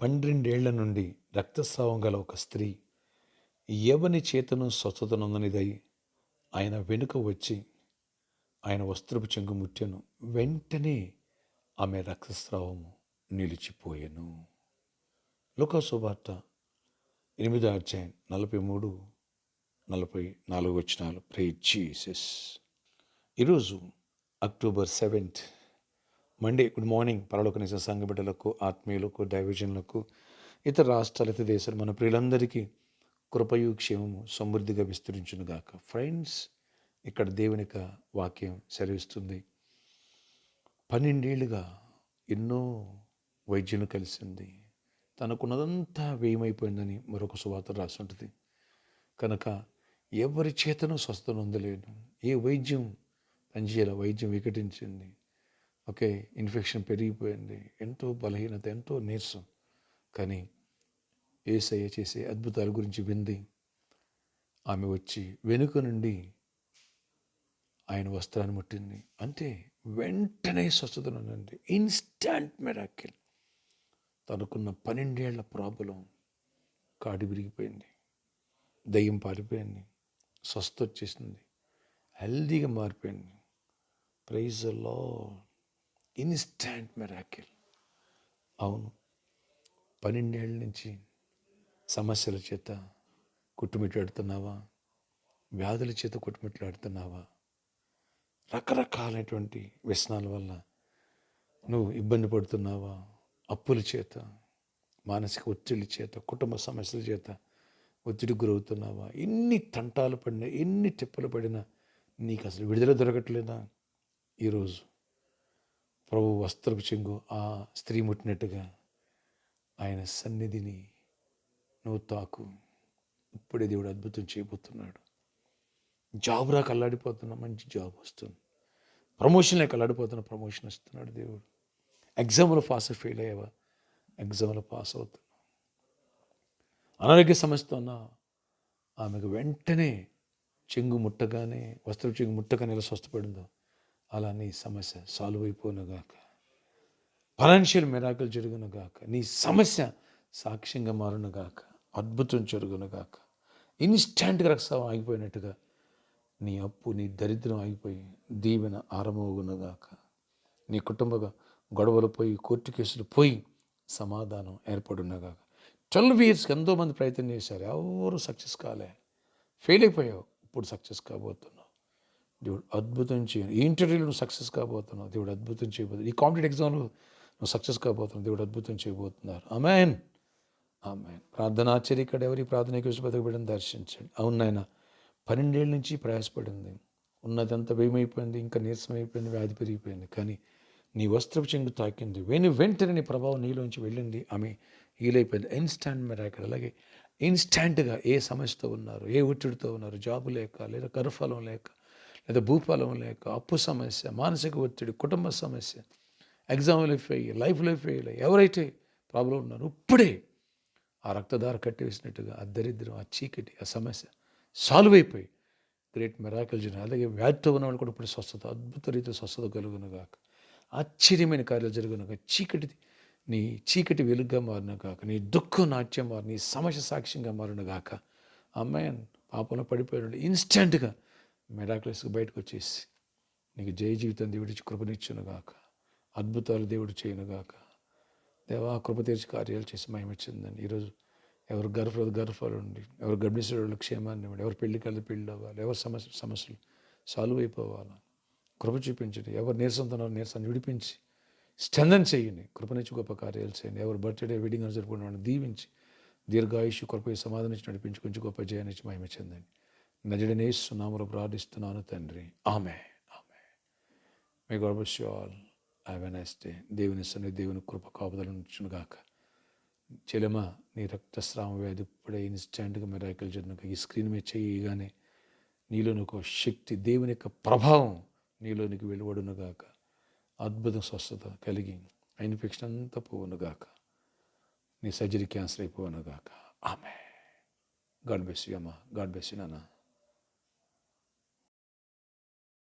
12 నుండి రక్తస్రావం గల ఒక స్త్రీ ఎవని చేతను స్వస్థత నొందనిదై ఆయన వెనుక వచ్చి ఆయన వస్త్రపు చెంగు ముట్టెను. వెంటనే ఆమె రక్తస్రావము నిలిచిపోయెను. లూకా సువార్త 8వ అధ్యాయం 43-44 వచనాలు. Praise Jesus. ఈరోజు October 7th Monday. Good morning పరలోకనిసిన సంఘ బిడ్డలకు, ఆత్మీయులకు, దైవజనులకు, ఇతర రాష్ట్రాల, ఇతర దేశాలు, మన ప్రియులందరికీ కృపయు క్షేమము సమృద్ధిగా విస్తరించునుగాక. ఫ్రెండ్స్, ఇక్కడ దేవుని యొక్క వాక్యం సెలవిస్తుంది. 12 ఏళ్ళుగా ఎన్నో వైద్యులు కలిసింది. తనకున్నదంతా వ్యయమైపోయిందని మరొక సువార్త రాసి ఉంటుంది. కనుక ఎవరి చేతను స్వస్థత నొందలేను. ఏ వైద్యం పనిచేయాల, వైద్యం వికటించింది. ఓకే, ఇన్ఫెక్షన్ పెరిగిపోయింది, ఎంతో బలహీనత, ఎంతో నీరసం. కానీ యేసయ్య చేసే అద్భుతాల గురించి వింది ఆమె వచ్చి వెనుక నుండి ఆయన వస్త్రాన్ని ముట్టింది. అంతే, వెంటనే స్వస్థత నొందింది. Instant miracle. తనకున్న 12 ఏళ్ల ప్రాబ్లం కాడి విరిగిపోయింది, దయ్యం పారిపోయింది, స్వస్థ వచ్చేసింది, హెల్దీగా మారిపోయింది. Praise the Lord. Instant miracle. అవును, 12 ఏళ్ళ నుంచి సమస్యల చేత కొట్టుమిట్లాడుతున్నావా? వ్యాధుల చేత కొట్టుమిట్లాడుతున్నావా? రకరకాలైనటువంటి వ్యసనాల వల్ల నువ్వు ఇబ్బంది పడుతున్నావా? అప్పుల చేత, మానసిక ఒత్తిడి చేత, కుటుంబ సమస్యల చేత ఒత్తిడికి గురవుతున్నావా? ఎన్ని తంటాలు పడినా, ఎన్ని తిప్పలు పడినా నీకు అసలు విడుదల దొరకట్లేదా? ఈరోజు ప్రభు వస్త్రపు చెంగు ఆ స్త్రీ ముట్టినట్టుగా ఆయన సన్నిధిని నువ్వు తాకు. ఇప్పుడే దేవుడు అద్భుతం చేయబోతున్నాడు. జాబ్ రాక అల్లాడిపోతున్నా, మంచి జాబ్ వస్తుంది. ప్రమోషన్ లేక అల్లాడిపోతున్నా, ప్రమోషన్ వస్తున్నాడు దేవుడు. ఎగ్జామ్లో ఫెయిల్ అయ్యావా? ఎగ్జామ్లో పాస్ అవుతున్నావు. అనారోగ్య సమస్యతో ఉన్న ఆమెకు వెంటనే చెంగు ముట్టగానే, వస్త్రపు చెంగు ముట్టగానే ఎలా స్వస్థపడిందో అలా నీ సమస్య సాల్వ్ అయిపోనుగాక. ఫైనాన్షియల్ మిరాకిల్ జరుగునుగాక. నీ సమస్య సాక్ష్యంగా మారునుగాక. అద్భుతం జరుగునుగాక. ఇన్స్టాంట్గా రక్తస్రావం ఆగిపోయినట్టుగా నీ అప్పు, నీ దరిద్రం ఆగిపోయి దీవెన ఆరంభమగునుగాక. నీ కుటుంబ గొడవలు పోయి, కోర్టు కేసులు పోయి సమాధానం ఏర్పడునుగాక. 12 yearsకి ఎంతోమంది ప్రయత్నం చేశారు, ఎవరు సక్సెస్ కాలే. ఫెయిల్ అయిపోయావు, ఇప్పుడు సక్సెస్ కాబోతున్నావు. దేవుడు అద్భుతం చేయను. ఈ ఇంటర్వ్యూలో నువ్వు సక్సెస్ కాబోతున్నావు, దేవుడు అద్భుతం చేయబోతున్నావు. ఈ కాంపిటేటివ్ ఎగ్జామ్లో నువ్వు సక్సెస్ కాబోతున్నావు, దేవుడు అద్భుతం చేయబోతున్నారు. ఆమేన్, ఆమేన్. ప్రార్థన ఆశ్చర్యకడ ఎవరి ప్రార్థన బతకబడిని దర్శించండి. అవును నాయన, 12 ఏళ్ళ నుంచి ప్రయాసపడింది, ఉన్నదంతా వ్యయమైపోయింది, ఇంకా నీరసం అయిపోయింది, వ్యాధి పెరిగిపోయింది. కానీ నీ వస్త్రపు చెంగు తాకింది, వెంటనే నీ ప్రభావం నీలోంచి వెళ్ళింది, ఆమె హీలైపోయింది. Instant miracle. అలాగే ఇన్స్టాంట్గా ఏ సమస్యతో ఉన్నారు, ఏ ఒత్తిడితో ఉన్నారు, జాబు లేక, లేదా గర్భఫలం లేక, లేదా భూఫలం లేక, అప్పు సమస్య, మానసిక ఒత్తిడి, కుటుంబ సమస్య, ఎగ్జామ్లో ఫెయిల్, లైఫ్లో ఫెయిల్, ఎవరైతే ప్రాబ్లం ఉన్నారో ఇప్పుడే ఆ రక్తధార కట్టివేసినట్టుగా ఆ దరిద్రం, ఆ చీకటి, ఆ సమస్య సాల్వ్ అయిపోయి గ్రేట్ మిరాకిల్ జరిగిన. అలాగే వ్యాధితో ఉన్న వాళ్ళు కూడా ఇప్పుడు స్వస్థత, అద్భుత రీతిలో స్వస్థత కలుగునుగాక. ఆశ్చర్యమైన కార్యాలు జరుగునుగాక. నీ చీకటి వెలుగుగా మారునుగాక. నీ దుఃఖం నాట్యం మారు, నీ సమస్య సాక్ష్యంగా మారునుగాక. అమ్మాయి పాపంలో పడిపోయాడు, ఇన్స్టెంట్గా మిరాకిల్స్గా బయటకు వచ్చేసి నీకు జయ జీవితం దేవుడిచ్చి కృపనిచ్చునుగాక. అద్భుతాలు దేవుడు చేయనుగాక. దేవా, కృప తీర్చి కార్యాలు చేసి మహిమచ్చిందండి. ఈరోజు ఎవరు గర్భఫలం ఉండి, ఎవరు గర్భిణీలు క్షేమాన్ని ఇవ్వండి, ఎవరు పెళ్లి పెళ్ళి అవ్వాలి, ఎవరు సమస్యలు సాల్వ్ అయిపోవాలి, కృప చూపించండి. ఎవరు నీరసంతో నీరసాన్ని విడిపించి స్ట్రెంథన్ చేయండి, కృపనిచ్చి గొప్ప కార్యాలు చేయండి. ఎవరు బర్త్డే, వెడ్డింగ్ జరుపుకున్న వాళ్ళని దీవించి దీర్ఘాయుషు, కృప సమాధానం ఇచ్చి నడిపించి కొంచెం గొప్ప జయాన్నిచ్చి మహిమ చెందండి. నజరేయుడైన యేసు నామములో ప్రార్థిస్తున్నాను తండ్రి, ఆమేన్, ఆమేన్. May God bless you all. Have a nice day. దేవుని సన్నిధి, దేవుని కృప కాపుదల ఉంచునుగాక. చెలమా, నీ రక్తస్రావం వ్యాధి ఇప్పుడే ఇన్స్టాంట్గా మిరాకిల్ జరిగినాక ఈ స్క్రీన్ మీద చేయగానే నీలోని ఒక శక్తి, దేవుని యొక్క ప్రభావం నీలోనికి వెలువడునుగాక. అద్భుతం స్వస్థత కలిగి ఇన్ఫెక్షన్ అంతా పోవునుగాక. నీ సర్జరీ క్యాన్సర్ అయిపోవునుగాక. ఆమేన్. గాడ్ బ్లెస్ యు అమ్మా. గాడ్ బ్లెస్ యు నాన్న.